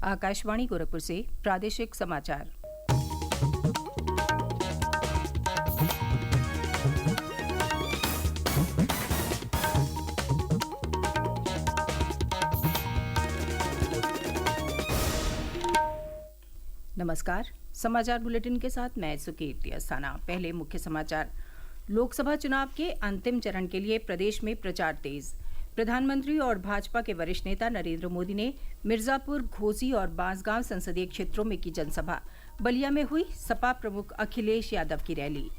आकाशवाणी गोरखपुर से प्रादेशिक समाचार। नमस्कार। समाचार बुलेटिन के साथ मैं सुकीर्ति अस्थाना। पहले मुख्य समाचार। लोकसभा चुनाव के अंतिम चरण के लिए प्रदेश में प्रचार तेज। प्रधानमंत्री और भाजपा के वरिष्ठ नेता नरेंद्र मोदी ने मिर्जापुर, घोसी और बांसगांव संसदीय क्षेत्रों में की जनसभा। बलिया में हुई सपा प्रमुख अखिलेश यादव की रैली।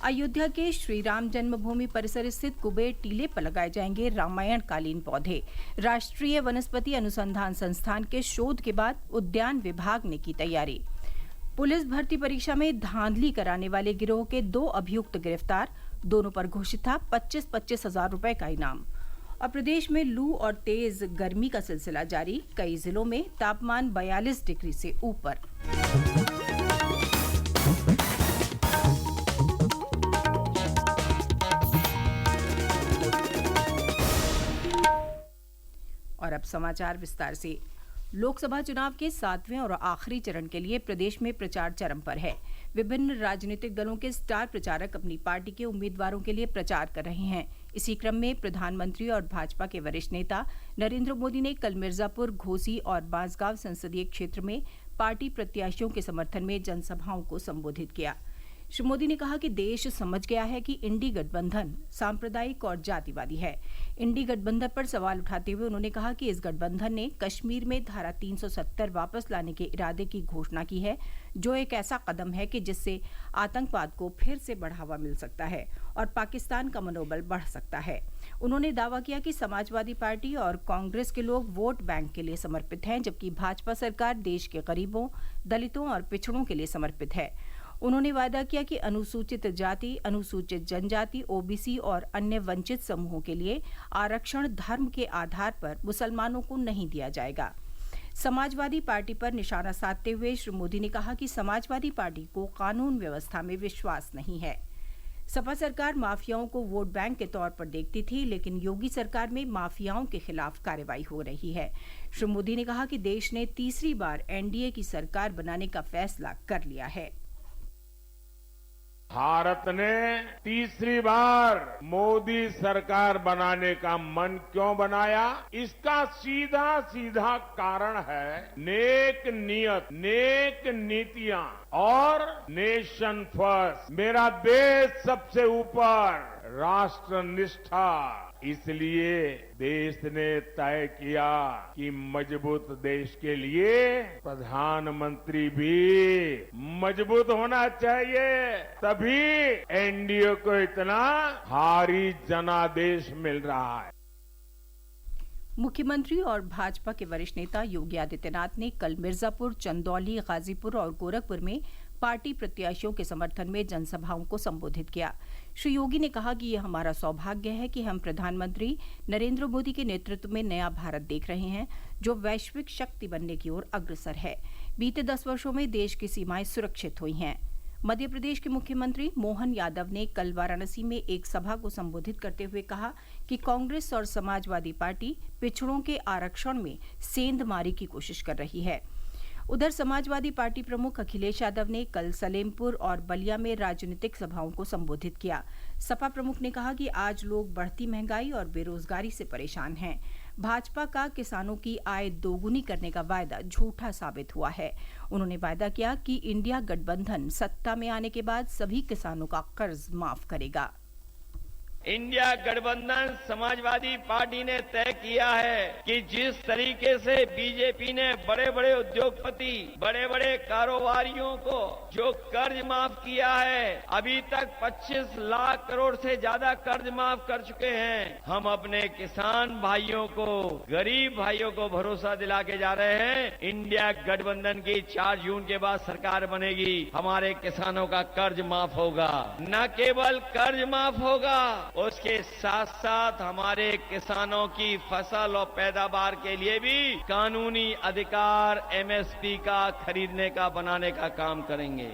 अयोध्या के श्री राम जन्मभूमि परिसर स्थित कुबेर टीले पर लगाए जाएंगे रामायण कालीन पौधे। राष्ट्रीय वनस्पति अनुसंधान संस्थान के शोध के बाद उद्यान विभाग ने की तैयारी। पुलिस भर्ती परीक्षा में धांधली कराने वाले गिरोह के 2 अभियुक्त गिरफ्तार। दोनों पर घोषित था 25-25 हजार रुपए का इनाम। और प्रदेश में लू और तेज गर्मी का सिलसिला जारी। कई जिलों में तापमान 42 डिग्री से ऊपर। और अब समाचार विस्तार से। लोकसभा चुनाव के 7वें और आखिरी चरण के लिए प्रदेश में प्रचार चरम पर है। विभिन्न राजनीतिक दलों के स्टार प्रचारक अपनी पार्टी के उम्मीदवारों के लिए प्रचार कर रहे हैं। इसी क्रम में प्रधानमंत्री और भाजपा के वरिष्ठ नेता नरेंद्र मोदी ने कल मिर्जापुर, घोसी और बांसगांव संसदीय क्षेत्र में पार्टी प्रत्याशियों के समर्थन में जनसभाओं को संबोधित किया। श्री मोदी ने कहा कि देश समझ गया है कि इंडी गठबंधन सांप्रदायिक और जातिवादी है। इंडी गठबंधन पर सवाल उठाते हुए उन्होंने कहा कि इस गठबंधन ने कश्मीर में धारा 370 वापस लाने के इरादे की घोषणा की है, जो एक ऐसा कदम है कि जिससे आतंकवाद को फिर से बढ़ावा मिल सकता है और पाकिस्तान का मनोबल बढ़ सकता है। उन्होंने दावा किया कि समाजवादी पार्टी और कांग्रेस के लोग वोट बैंक के लिए समर्पित हैं, जबकि भाजपा सरकार देश के गरीबों, दलितों और पिछड़ों के लिए समर्पित है। उन्होंने वादा किया कि अनुसूचित जाति, अनुसूचित जनजाति, ओबीसी और अन्य वंचित समूहों के लिए आरक्षण धर्म के आधार पर मुसलमानों को नहीं दिया जाएगा। समाजवादी पार्टी पर निशाना साधते हुए श्री मोदी ने कहा कि समाजवादी पार्टी को कानून व्यवस्था में विश्वास नहीं है। सपा सरकार माफियाओं को वोट बैंक के तौर पर देखती थी, लेकिन योगी सरकार में माफियाओं के खिलाफ कार्रवाई हो रही है। श्री मोदी ने कहा कि देश ने तीसरी बार एनडीए की सरकार बनाने का फैसला कर लिया है। भारत ने तीसरी बार मोदी सरकार बनाने का मन क्यों बनाया? इसका सीधा सीधा कारण है नेक नियत, नेक नीतियां और नेशन फर्स्ट, मेरा देश सबसे ऊपर, राष्ट्र निष्ठा। इसलिए देश ने तय किया कि मजबूत देश के लिए प्रधानमंत्री भी मजबूत होना चाहिए, तभी एनडीए को इतना भारी जनादेश मिल रहा है। मुख्यमंत्री और भाजपा के वरिष्ठ नेता योगी आदित्यनाथ ने कल मिर्जापुर, चंदौली, गाजीपुर और गोरखपुर में पार्टी प्रत्याशियों के समर्थन में जनसभाओं को संबोधित किया। श्री योगी ने कहा कि यह हमारा सौभाग्य है कि हम प्रधानमंत्री नरेंद्र मोदी के नेतृत्व में नया भारत देख रहे हैं, जो वैश्विक शक्ति बनने की ओर अग्रसर है। बीते 10 वर्षों में देश की सीमाएं सुरक्षित हुई हैं। मध्य प्रदेश के मुख्यमंत्री मोहन यादव ने कल वाराणसी में एक सभा को संबोधित करते हुए कहा कि कांग्रेस और समाजवादी पार्टी पिछड़ों के आरक्षण में सेंधमारी की कोशिश कर रही है। उधर समाजवादी पार्टी प्रमुख अखिलेश यादव ने कल सलेमपुर और बलिया में राजनीतिक सभाओं को संबोधित किया। सपा प्रमुख ने कहा कि आज लोग बढ़ती महंगाई और बेरोजगारी से परेशान हैं। भाजपा का किसानों की आय दोगुनी करने का वायदा झूठा साबित हुआ है। उन्होंने वायदा किया कि इंडिया गठबंधन सत्ता में आने के बाद सभी किसानों का कर्ज माफ करेगा। इंडिया गठबंधन समाजवादी पार्टी ने तय किया है कि जिस तरीके से बीजेपी ने बड़े बड़े उद्योगपति, बड़े बड़े कारोबारियों को जो कर्ज माफ किया है, अभी तक 25 लाख करोड़ से ज्यादा कर्ज माफ कर चुके हैं। हम अपने किसान भाइयों को, गरीब भाइयों को भरोसा दिला के जा रहे हैं, इंडिया गठबंधन की 4 जून के बाद सरकार बनेगी, हमारे किसानों का कर्ज माफ होगा। न केवल कर्ज माफ होगा, उसके साथ साथ हमारे किसानों की फसल और पैदावार के लिए भी कानूनी अधिकार एमएसपी का खरीदने का, बनाने का काम करेंगे।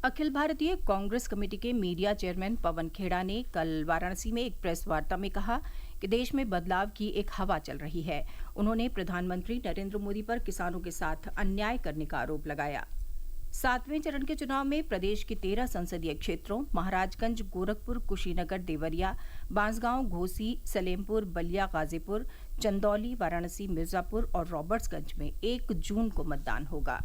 अखिल भारतीय कांग्रेस कमेटी के मीडिया चेयरमैन पवन खेड़ा ने कल वाराणसी में एक प्रेस वार्ता में कहा कि देश में बदलाव की एक हवा चल रही है। उन्होंने प्रधानमंत्री नरेंद्र मोदी पर किसानों के साथ अन्याय करने का आरोप लगाया। 7वें चरण के चुनाव में प्रदेश के 13 संसदीय क्षेत्रों महाराजगंज, गोरखपुर, कुशीनगर, देवरिया, बांसगांव, घोसी, सलेमपुर, बलिया, गाजीपुर, चंदौली, वाराणसी, मिर्जापुर और रॉबर्ट्सगंज में 1 जून को मतदान होगा।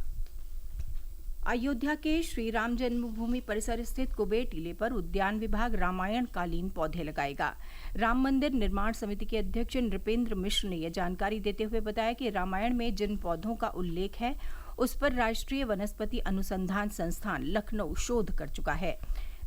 अयोध्या के श्री राम जन्मभूमि परिसर स्थित कुबेर टीले पर उद्यान विभाग रामायण कालीन पौधे लगाएगा। राम मंदिर निर्माण समिति के अध्यक्ष नृपेंद्र मिश्र ने यह जानकारी देते हुए बताया कि रामायण में जिन पौधों का उल्लेख है उस पर राष्ट्रीय वनस्पति अनुसंधान संस्थान लखनऊ शोध कर चुका है।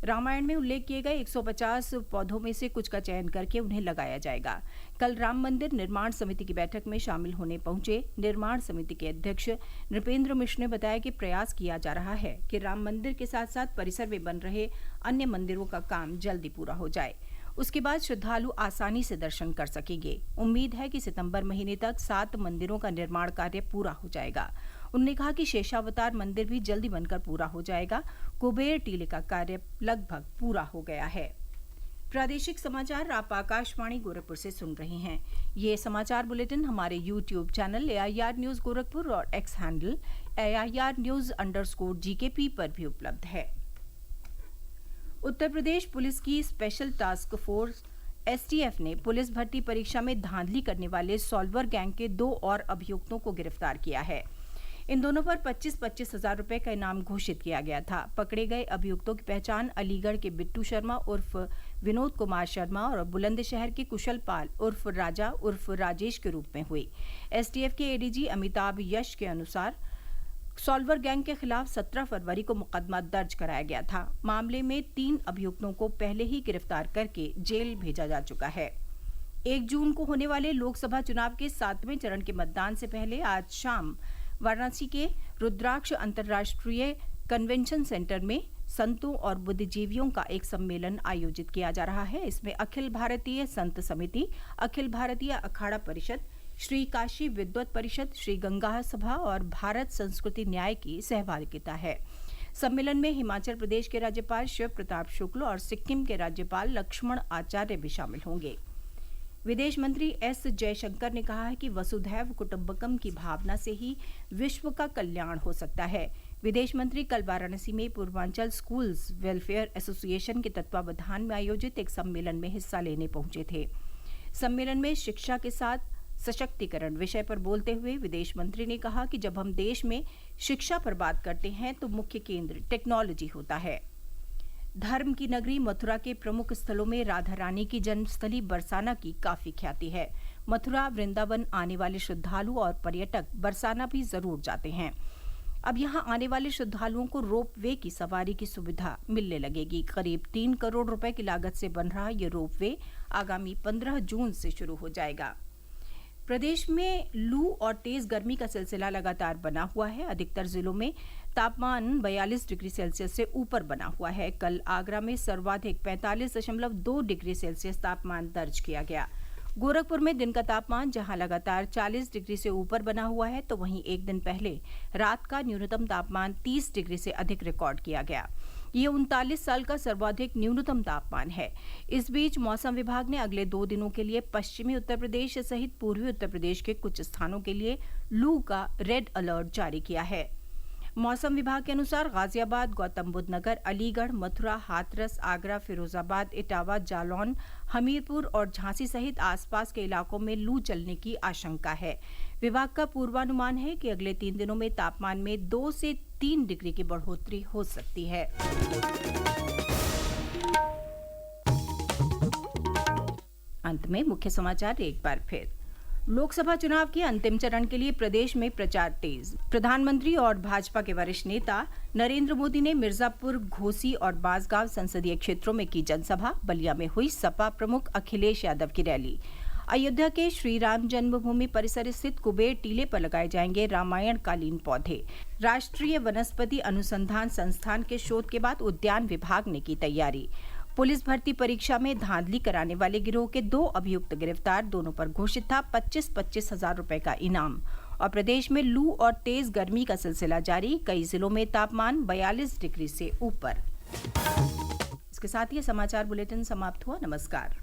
रामायण में उल्लेख किए गए 150 पौधों में से कुछ का चयन करके उन्हें लगाया जाएगा। कल राम मंदिर निर्माण समिति की बैठक में शामिल होने पहुंचे निर्माण समिति के अध्यक्ष नृपेंद्र मिश्र ने बताया कि प्रयास किया जा रहा है कि राम मंदिर के साथ साथ परिसर में बन रहे अन्य मंदिरों का काम जल्दी पूरा हो जाए। उसके बाद श्रद्धालु आसानी से दर्शन कर सकेंगे। उम्मीद है कि सितंबर महीने तक 7 मंदिरों का निर्माण कार्य पूरा हो जाएगा। उन्होंने कहा कि शेषावतार मंदिर भी जल्दी बनकर पूरा हो जाएगा। कुबेर टीले का कार्य लगभग पूरा हो गया है। प्रादेशिक समाचार आप आकाशवाणी गोरखपुर से सुन रहे हैं। ये समाचार बुलेटिन हमारे YouTube channel AIR news Gorakhpur और X हैंडल AIR News_GKP पर भी उपलब्ध है। उत्तर प्रदेश पुलिस की स्पेशल टास्क फोर्स STF ने पुलिस भर्ती परीक्षा में धांधली करने वाले सॉल्वर गैंग के 2 और अभियुक्तों को गिरफ्तार किया है। इन दोनों पर 25-25 हजार रुपए का इनाम घोषित किया गया था। पकड़े गए अभियुक्तों की पहचान अलीगढ़ के बिट्टू शर्मा उर्फ विनोद कुमार शर्मा और बुलंदशहर के कुशल पाल उर्फ राजा उर्फ राजेश के रूप में हुई। STF के ADG अमिताभ यश के अनुसार सॉल्वर गैंग के खिलाफ 17 फरवरी को मुकदमा दर्ज कराया गया था। मामले में 3 अभियुक्तों को पहले ही गिरफ्तार करके जेल भेजा जा चुका है। 1 जून को होने वाले लोकसभा चुनाव के 7वें चरण के मतदान से पहले आज शाम वाराणसी के रुद्राक्ष अंतर्राष्ट्रीय कन्वेंशन सेंटर में संतों और बुद्धिजीवियों का एक सम्मेलन आयोजित किया जा रहा है। इसमें अखिल भारतीय संत समिति, अखिल भारतीय अखाड़ा परिषद, श्री काशी विद्वत परिषद, श्री गंगा सभा और भारत संस्कृति न्याय की सहभागिता है। सम्मेलन में हिमाचल प्रदेश के राज्यपाल शिव प्रताप शुक्ल और सिक्किम के राज्यपाल लक्ष्मण आचार्य भी शामिल होंगे। विदेश मंत्री S जयशंकर ने कहा है कि वसुधैव कुटुंबकम की भावना से ही विश्व का कल्याण हो सकता है। विदेश मंत्री कल वाराणसी में पूर्वांचल स्कूल्स वेलफेयर एसोसिएशन के तत्वावधान में आयोजित एक सम्मेलन में हिस्सा लेने पहुंचे थे। सम्मेलन में शिक्षा के साथ सशक्तिकरण विषय पर बोलते हुए विदेश मंत्री ने कहा कि जब हम देश में शिक्षा पर बात करते हैं तो मुख्य केंद्र टेक्नोलॉजी होता है। धर्म की नगरी मथुरा के प्रमुख स्थलों में राधा रानी की जन्मस्थली बरसाना की काफी ख्याति है। मथुरा वृंदावन आने वाले श्रद्धालु और पर्यटक बरसाना भी जरूर जाते हैं। अब यहां आने वाले श्रद्धालुओं को रोप वे की सवारी की सुविधा मिलने लगेगी। करीब 3 करोड़ रुपए की लागत से बन रहा ये रोप वे आगामी 15 जून से शुरू हो जाएगा। प्रदेश में लू और तेज गर्मी का सिलसिला लगातार बना हुआ है। अधिकतर जिलों में तापमान 42 डिग्री सेल्सियस से ऊपर बना हुआ है। कल आगरा में सर्वाधिक 45.2 डिग्री सेल्सियस तापमान दर्ज किया गया। गोरखपुर में दिन का तापमान जहां लगातार 40 डिग्री से ऊपर बना हुआ है तो वहीं एक दिन पहले रात का न्यूनतम तापमान 30 डिग्री से अधिक रिकॉर्ड किया गया। ये 39 साल का सर्वाधिक न्यूनतम तापमान है। इस बीच मौसम विभाग ने अगले 2 दिनों के लिए पश्चिमी उत्तर प्रदेश सहित पूर्वी उत्तर प्रदेश के कुछ स्थानों के लिए लू का रेड अलर्ट जारी किया है। मौसम विभाग के अनुसार गाजियाबाद, गौतम बुद्ध नगर, अलीगढ़, मथुरा, हाथरस, आगरा, फिरोजाबाद, इटावा, जालौन, हमीरपुर और झांसी सहित आसपास के इलाकों में लू चलने की आशंका है। विभाग का पूर्वानुमान है कि अगले 3 दिनों में तापमान में 2 से 3 डिग्री की बढ़ोतरी हो सकती है। अंत में मुख्य समाचार एक बार फिर। लोकसभा चुनाव के अंतिम चरण के लिए प्रदेश में प्रचार तेज। प्रधानमंत्री और भाजपा के वरिष्ठ नेता नरेंद्र मोदी ने मिर्जापुर, घोसी और बांसगांव संसदीय क्षेत्रों में की जनसभा। बलिया में हुई सपा प्रमुख अखिलेश यादव की रैली। अयोध्या के श्री राम जन्मभूमि परिसर स्थित कुबेर टीले पर लगाए जाएंगे रामायण कालीन पौधे। राष्ट्रीय वनस्पति अनुसंधान संस्थान के शोध के बाद उद्यान विभाग ने की तैयारी। पुलिस भर्ती परीक्षा में धांधली कराने वाले गिरोह के 2 अभियुक्त गिरफ्तार। दोनों पर घोषित था 25-25 हजार रुपए का इनाम। और प्रदेश में लू और तेज गर्मी का सिलसिला जारी। कई जिलों में तापमान 42 डिग्री से ऊपर। इसके साथ ही समाचार बुलेटिन समाप्त हुआ। नमस्कार।